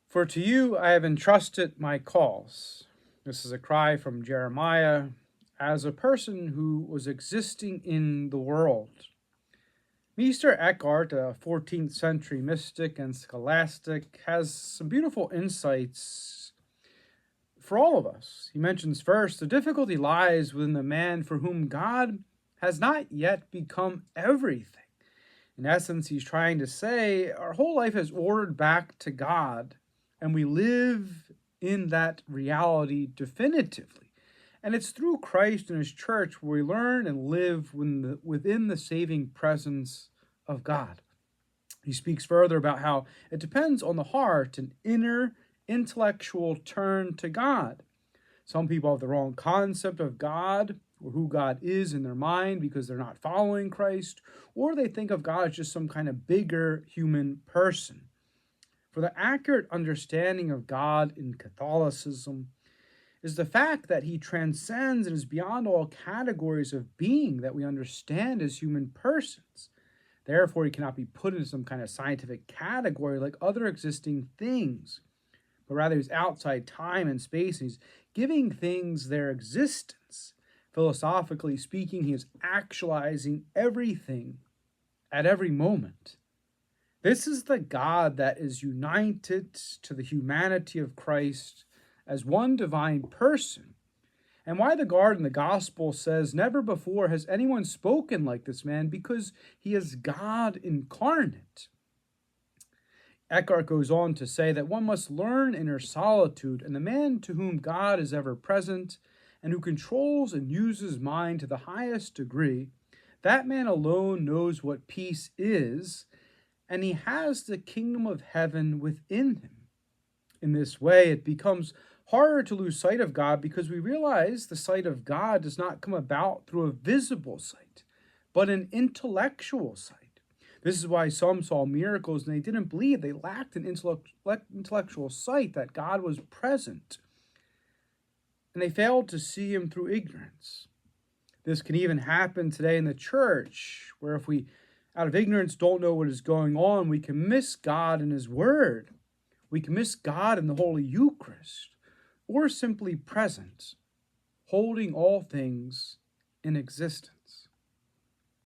For to you I have entrusted my cause. This is a cry from Jeremiah as a person who was existing in the world. Meister Eckhart, a 14th century mystic and scholastic, has some beautiful insights for all of us. He mentions first, the difficulty lies within the man for whom God has not yet become everything. In essence, he's trying to say our whole life is ordered back to God, and we live in that reality definitively. And it's through Christ and his church where we learn and live within the saving presence of God. He speaks further about how it depends on the heart, an inner intellectual turn to God. Some people have the wrong concept of God or who God is in their mind because they're not following Christ, or they think of God as just some kind of bigger human person. For the accurate understanding of God in Catholicism is the fact that he transcends and is beyond all categories of being that we understand as human persons. Therefore, he cannot be put into some kind of scientific category like other existing things, but rather he's outside time and space, and he's giving things their existence. Philosophically speaking, he is actualizing everything at every moment. This is the God that is united to the humanity of Christ as one divine person. And why the guard in the gospel says, never before has anyone spoken like this man, because he is God incarnate. Eckhart goes on to say that one must learn inner solitude, and the man to whom God is ever present and who controls and uses mind to the highest degree, that man alone knows what peace is, and he has the kingdom of heaven within him. In this way, it becomes harder to lose sight of God because we realize the sight of God does not come about through a visible sight, but an intellectual sight. This is why some saw miracles and they didn't believe. They lacked an intellectual sight that God was present. And they failed to see him through ignorance. This can even happen today in the church, where if we, out of ignorance, don't know what is going on, we can miss God in his word. We can miss God in the Holy Eucharist, or simply present, holding all things in existence.